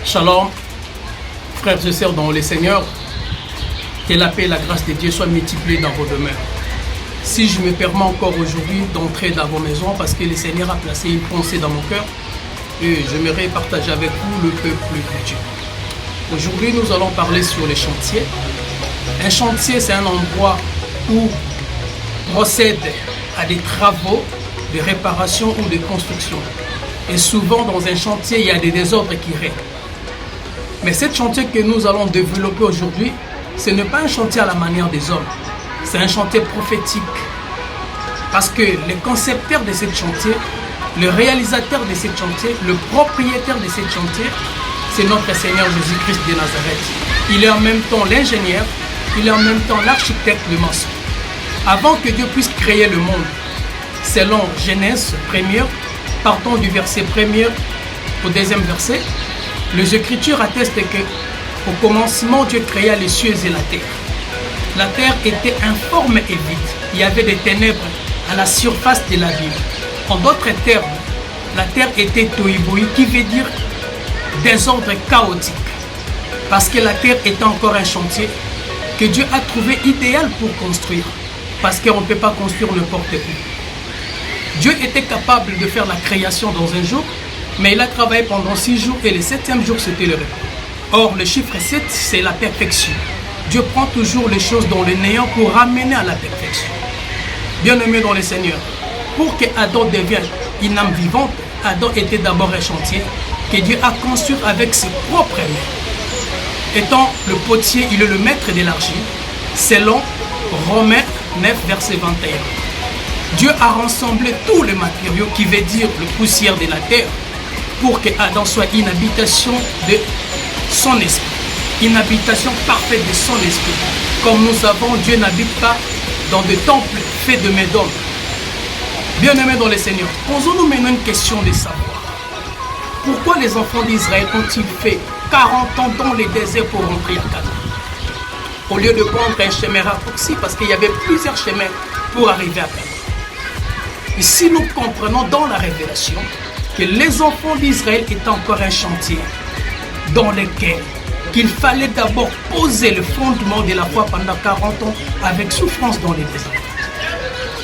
Shalom, frères et sœurs dans le Seigneur, que la paix et la grâce de Dieu soient multipliées dans vos demeures. Si je me permets encore aujourd'hui d'entrer dans vos maisons parce que le Seigneur a placé une pensée dans mon cœur et j'aimerais partager avec vous le peuple de Dieu. Aujourd'hui, nous allons parler sur les chantiers. Un chantier, c'est un endroit où on procède à des travaux de réparation ou de construction. Et souvent, dans un chantier, il y a des désordres qui règnent. Mais ce chantier que nous allons développer aujourd'hui, ce n'est pas un chantier à la manière des hommes. C'est un chantier prophétique. Parce que le concepteur de ce chantier, le réalisateur de ce chantier, le propriétaire de ce chantier, c'est notre Seigneur Jésus-Christ de Nazareth. Il est en même temps l'ingénieur, il est en même temps l'architecte, le maçon. Avant que Dieu puisse créer le monde, selon Genèse 1er, partons du verset 1er au deuxième verset, les Écritures attestent qu'au commencement, Dieu créa les cieux et la terre. La terre était informe et vide. Il y avait des ténèbres à la surface de l'abîme. En d'autres termes, la terre était tohu-bohu, qui veut dire désordre chaotique. Parce que la terre était encore un chantier que Dieu a trouvé idéal pour construire. Parce qu'on ne peut pas construire n'importe où. Dieu était capable de faire la création dans un jour, mais il a travaillé pendant 6 jours et le 7e jour, c'était le repos. Or, le chiffre 7, c'est la perfection. Dieu prend toujours les choses dans le néant pour ramener à la perfection. Bien-aimé dans le Seigneur, pour que Adam devienne une âme vivante, Adam était d'abord un chantier que Dieu a construit avec ses propres mains. Étant le potier, il est le maître de l'argile, selon Romains 9, verset 21. Dieu a rassemblé tous les matériaux, qui veut dire le poussière de la terre, pour que Adam soit une habitation de son esprit. Une habitation parfaite de son esprit. Comme nous savons, Dieu n'habite pas dans des temples faits de mains d'hommes. Bien-aimés dans le Seigneur, posons-nous maintenant une question de savoir. Pourquoi les enfants d'Israël ont-ils fait 40 ans dans les déserts pour rentrer à Canaan? Au lieu de prendre un chemin raccourci, parce qu'il y avait plusieurs chemins pour arriver à Canaan. Ici, nous comprenons dans la révélation que les enfants d'Israël étaient encore un chantier dans lequel qu'il fallait d'abord poser le fondement de la foi pendant 40 ans avec souffrance dans les déserts.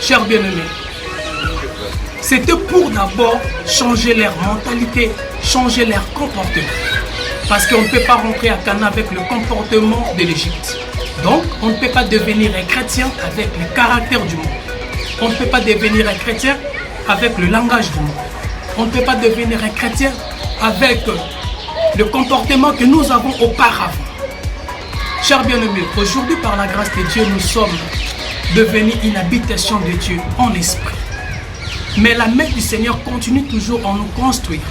Chers bien-aimés, c'était pour d'abord changer leur mentalité, changer leur comportement. Parce qu'on ne peut pas rentrer à Canaan avec le comportement de l'Égypte. Donc, on ne peut pas devenir un chrétien avec le caractère du monde. On ne peut pas devenir un chrétien avec le langage du monde. On ne peut pas devenir un chrétien avec le comportement que nous avons auparavant. Chers bien-aimés, aujourd'hui, par la grâce de Dieu, nous sommes devenus une habitation de Dieu en esprit. Mais la main du Seigneur continue toujours à nous construire.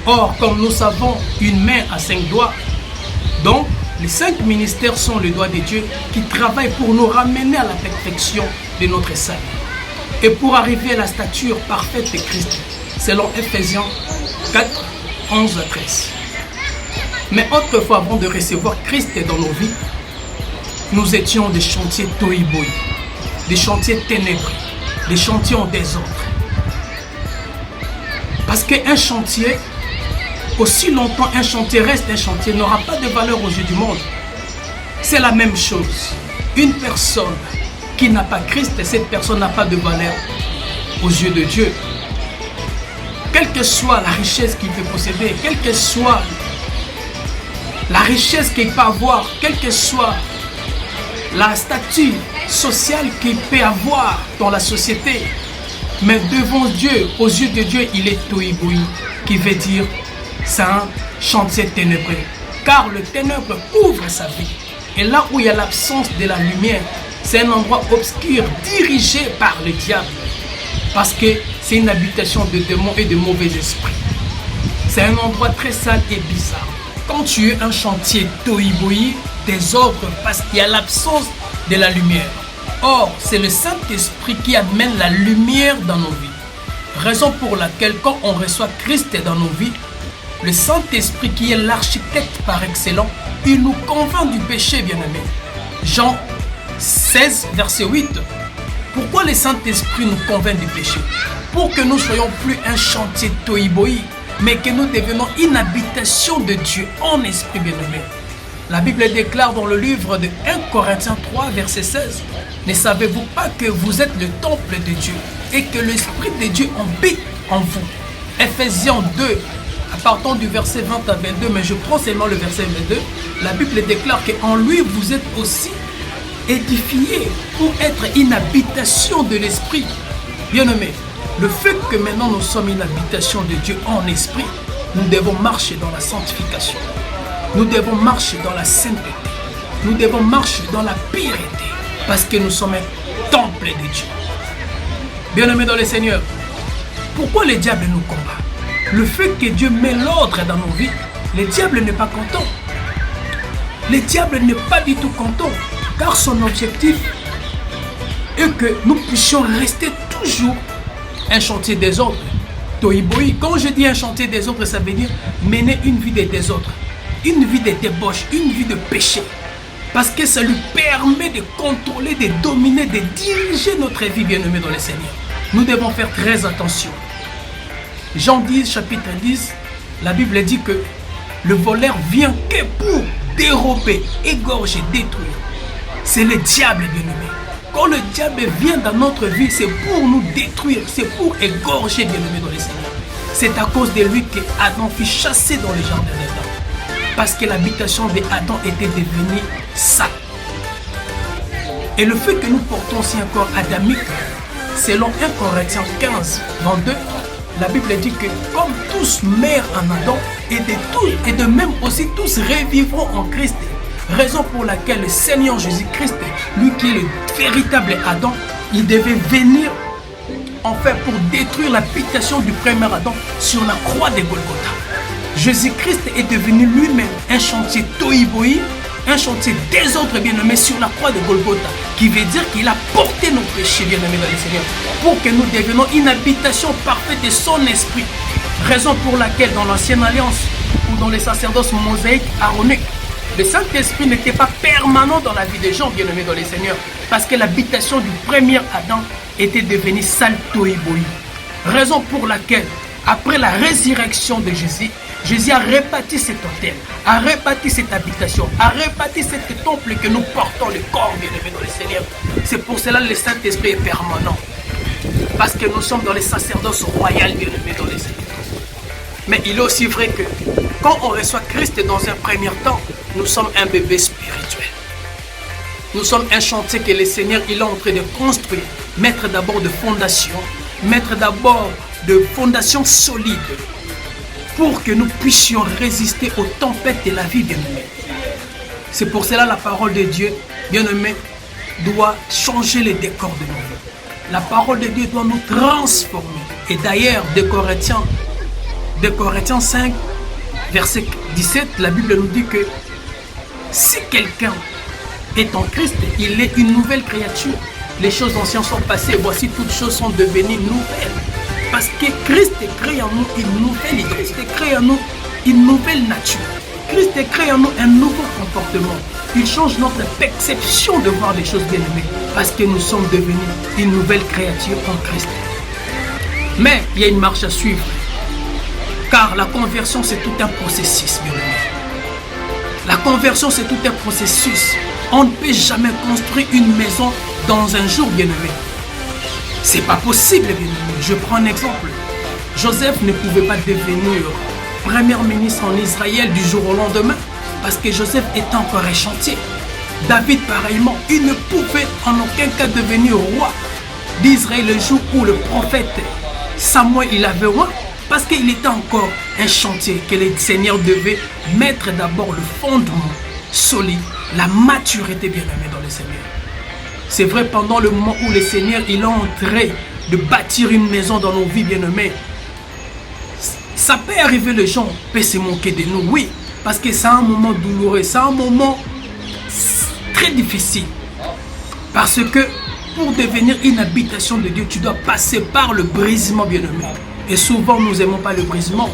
Or, comme nous savons, une main à 5 doigts, donc les 5 ministères sont les doigts de Dieu qui travaillent pour nous ramener à la perfection de notre salut. Et pour arriver à la stature parfaite de Christ, selon Ephésiens 4, 11 à 13. Mais autrefois, avant de recevoir Christ dans nos vies, nous étions des chantiers tohu-bohu, des chantiers ténébreux, des chantiers en désordre. Parce qu'un chantier, aussi longtemps un chantier reste un chantier, n'aura pas de valeur aux yeux du monde. C'est la même chose. Une personne qui n'a pas Christ, cette personne n'a pas de valeur aux yeux de Dieu. Quelle que soit la richesse qu'il peut posséder, quelle que soit la richesse qu'il peut avoir, quelle que soit la statut social qu'il peut avoir dans la société, mais devant Dieu, aux yeux de Dieu, il est tohu-bohu, qui veut dire c'est un chantier ténébreux. Car le ténèbre couvre sa vie. Et là où il y a l'absence de la lumière, c'est un endroit obscur dirigé par le diable. Parce que c'est une habitation de démons et de mauvais esprits. C'est un endroit très sale et bizarre. Quand tu es un chantier tohu-bohu, désordre, parce qu'il y a l'absence de la lumière. Or, c'est le Saint-Esprit qui amène la lumière dans nos vies. Raison pour laquelle, quand on reçoit Christ dans nos vies, le Saint-Esprit qui est l'architecte par excellence, il nous convainc du péché, bien-aimé. Jean 16, verset 8. Pourquoi le Saint-Esprit nous convainc du péché? Pour que nous ne soyons plus un chantier tohu-bohu, mais que nous devenons une habitation de Dieu en esprit, bien-aimé. La Bible déclare dans le livre de 1 Corinthiens 3, verset 16, « Ne savez-vous pas que vous êtes le temple de Dieu et que l'Esprit de Dieu habite en vous ?» Ephésiens 2, à partir du verset 20 à 22, mais je prends seulement le verset 22, la Bible déclare qu'en lui vous êtes aussi édifiés pour être une habitation de l'Esprit. Bien-aimé, le fait que maintenant nous sommes une habitation de Dieu en esprit, nous devons marcher dans la sanctification. Nous devons marcher dans la sainteté. Nous devons marcher dans la pureté. Parce que nous sommes un temple de Dieu. Bien-aimés dans le Seigneur, pourquoi le diable nous combat? Le fait que Dieu met l'ordre dans nos vies, le diable n'est pas content. Le diable n'est pas du tout content. Car son objectif est que nous puissions rester toujours un chantier des autres. Tohibohi, quand je dis un chantier des autres, ça veut dire mener une vie des autres. Une vie de débauche, une vie de péché. Parce que ça lui permet de contrôler, de dominer, de diriger notre vie, bien-aimés dans le Seigneur. Nous devons faire très attention. Jean 10, chapitre 10, la Bible dit que le voleur vient que pour dérober, égorger, détruire. C'est le diable, bien-aimé. Quand le diable vient dans notre vie, c'est pour nous détruire, c'est pour égorger, bien-aimé dans le Seigneur. C'est à cause de lui que Adam fut chassé dans le jardin d'Éden. Parce que l'habitation d'Adam était devenue sale. Et le fait que nous portons aussi un corps adamique, selon 1 Corinthiens 15, 22, la Bible dit que comme tous meurent en Adam, et de même aussi tous revivront en Christ. Raison pour laquelle le Seigneur Jésus-Christ, lui qui est le véritable Adam, il devait venir en fait pour détruire l'habitation du premier Adam sur la croix de Golgotha. Jésus-Christ est devenu lui-même un chantier tohibohi, un chantier des autres bien-aimés sur la croix de Golgotha, qui veut dire qu'il a porté nos péchés, bien-aimés dans le Seigneur, pour que nous devenions une habitation parfaite de son esprit. Raison pour laquelle dans l'ancienne alliance ou dans les sacerdoces mosaïques aroniques, le Saint-Esprit n'était pas permanent dans la vie des gens, bien-aimés dans le Seigneur, parce que l'habitation du premier Adam était devenue sale tohibohi. Raison pour laquelle, après la résurrection de Jésus, Jésus a rebâti cet hôtel, a rebâti cette habitation, a rebâti cet temple que nous portons le corps, bien-aimé dans le Seigneur. C'est pour cela que le Saint-Esprit est permanent. Parce que nous sommes dans les sacerdoces royales, bien-aimés dans le Seigneur. Mais il est aussi vrai que quand on reçoit Christ dans un premier temps, nous sommes un bébé spirituel. Nous sommes un chantier que le Seigneur il est en train de construire. Mettre d'abord de fondations, mettre d'abord de fondations solides, pour que nous puissions résister aux tempêtes de la vie, bien-aimés. C'est pour cela que la parole de Dieu, bien-aimés, doit changer les décors de nos vies. La parole de Dieu doit nous transformer. Et d'ailleurs, de Corinthiens 5, verset 17, la Bible nous dit que si quelqu'un est en Christ, il est une nouvelle créature. Les choses anciennes sont passées, voici toutes choses sont devenues nouvelles. Parce que Christ crée en nous une nouvelle idée, Christ crée en nous une nouvelle nature. Christ crée en nous un nouveau comportement. Il change notre perception de voir les choses, bien-aimées, parce que nous sommes devenus une nouvelle créature en Christ. Mais il y a une marche à suivre, car la conversion c'est tout un processus, bien-aimé. La conversion c'est tout un processus. On ne peut jamais construire une maison dans un jour, bien-aimé. C'est pas possible, bien-aimé. Je prends un exemple. Joseph ne pouvait pas devenir premier ministre en Israël du jour au lendemain parce que Joseph était encore un chantier. David, pareillement, il ne pouvait en aucun cas devenir roi d'Israël le jour où le prophète Samuel il avait roi parce qu'il était encore un chantier que le Seigneur devait mettre d'abord le fondement solide, la maturité, bien-aimé dans le Seigneur. C'est vrai, pendant le moment où le Seigneur il est en train de bâtir une maison dans nos vies, bien-aimés, ça peut arriver, les gens peuvent se moquer de nous, oui, parce que c'est un moment douloureux, c'est un moment très difficile. Parce que pour devenir une habitation de Dieu, tu dois passer par le brisement, bien-aimé. Et souvent, nous n'aimons pas le brisement.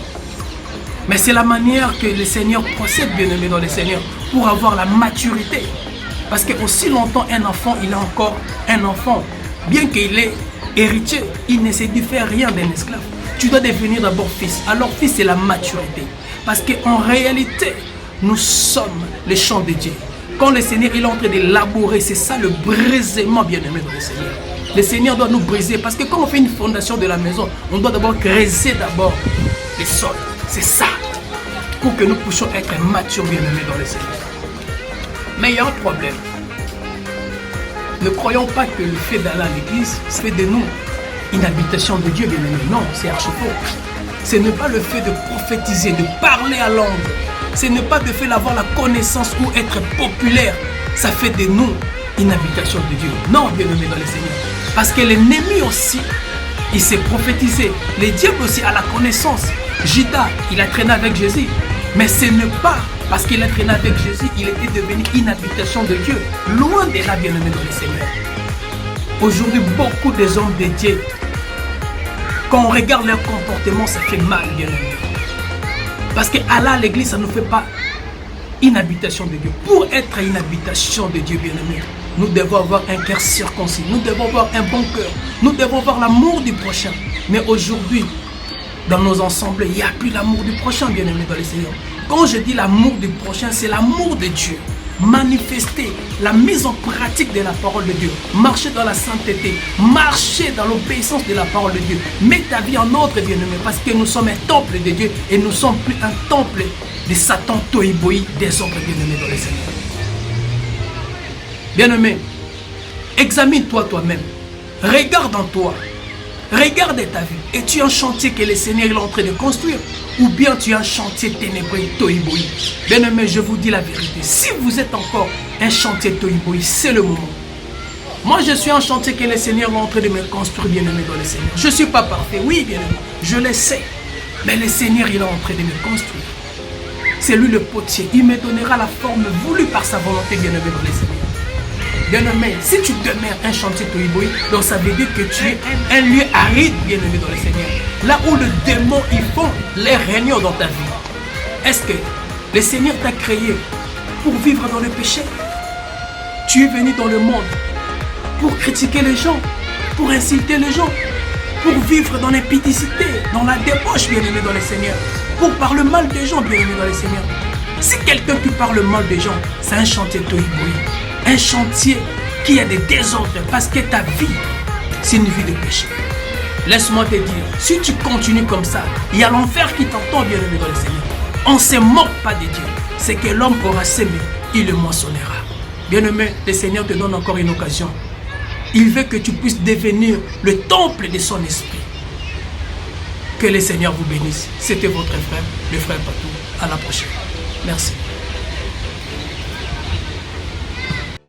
Mais c'est la manière que le Seigneur procède, bien-aimé dans le Seigneur, pour avoir la maturité. Parce que aussi longtemps un enfant, il est encore un enfant. Bien qu'il est héritier, il ne se diffère rien d'un esclave. Tu dois devenir d'abord fils. Alors fils, c'est la maturité. Parce qu'en réalité, nous sommes les champs de Dieu. Quand le Seigneur il est en train de labourer, c'est ça le brisement bien-aimé dans le Seigneur. Le Seigneur doit nous briser. Parce que quand on fait une fondation de la maison, on doit d'abord creuser d'abord les sols. C'est ça. Pour que nous puissions être matures bien-aimés dans le Seigneur. Mais il y a un problème. Ne croyons pas que le fait d'aller à l'église fait de nous une habitation de Dieu bien-aimé. Non, c'est archi faux. Ce n'est pas le fait de prophétiser, de parler à langue. Ce n'est pas le fait d'avoir la connaissance ou être populaire. Ça fait de nous une habitation de Dieu. Non, bien-aimé dans le Seigneur. Parce que l'ennemi aussi, il s'est prophétisé. Le diable aussi a la connaissance. Judas, il a traîné avec Jésus. Mais ce n'est pas parce qu'il a traîné avec Jésus, il était devenu une habitation de Dieu. Loin de là, bien-aimé dans le Seigneur. Aujourd'hui, beaucoup des hommes de Dieu, quand on regarde leur comportement, ça fait mal, bien-aimé. Parce qu'aller à l'église, ça ne nous fait pas une habitation de Dieu. Pour être une habitation de Dieu, bien-aimé, nous devons avoir un cœur circoncis. Nous devons avoir un bon cœur. Nous devons avoir l'amour du prochain. Mais aujourd'hui, dans nos ensembles, il n'y a plus l'amour du prochain, bien-aimé dans le Seigneur. Quand je dis l'amour du prochain, c'est l'amour de Dieu. Manifester la mise en pratique de la parole de Dieu. Marcher dans la sainteté. Marcher dans l'obéissance de la parole de Dieu. Mets ta vie en ordre, bien-aimé, parce que nous sommes un temple de Dieu et nous ne sommes plus un temple de Satan, Tohiboï, des hommes, bien-aimés dans le Seigneur. Bien-aimé, examine-toi toi-même. Regarde en toi. Regarde ta vie. Es-tu un chantier que le Seigneur est en train de construire? Ou bien tu es un chantier ténébreux, Tohiboï? Bien-aimé, je vous dis la vérité. Si vous êtes encore un chantier Tohiboï, c'est le moment. Moi, je suis un chantier que le Seigneur est en train de me construire, bien-aimé dans le Seigneur. Je ne suis pas parfait, oui, bien-aimé. Je le sais. Mais le Seigneur, il est en train de me construire. C'est lui le potier. Il me donnera la forme voulue par sa volonté, bien-aimé dans le Seigneur. Bien-aimé, si tu demeures un chantier Tohiboï, donc ça veut dire que tu es un lieu aride, bien-aimé dans le Seigneur. Là où le démon, ils font les réunions dans ta vie. Est-ce que le Seigneur t'a créé pour vivre dans le péché? Tu es venu dans le monde pour critiquer les gens, pour insulter les gens, pour vivre dans l'impudicité, dans la débauche, bien-aimé dans le Seigneur, pour parler mal des gens, bien-aimé dans le Seigneur. Si quelqu'un qui parle mal des gens, c'est un chantier Tohiboï. Un chantier qui a des désordres parce que ta vie, c'est une vie de péché. Laisse-moi te dire, si tu continues comme ça, il y a l'enfer qui t'entend, bien-aimé dans le Seigneur. On ne se moque pas de Dieu. C'est que l'homme aura semé, il le moissonnera. Bien-aimé, le Seigneur te donne encore une occasion. Il veut que tu puisses devenir le temple de son esprit. Que le Seigneur vous bénisse. C'était votre frère, le frère Patou. À la prochaine. Merci.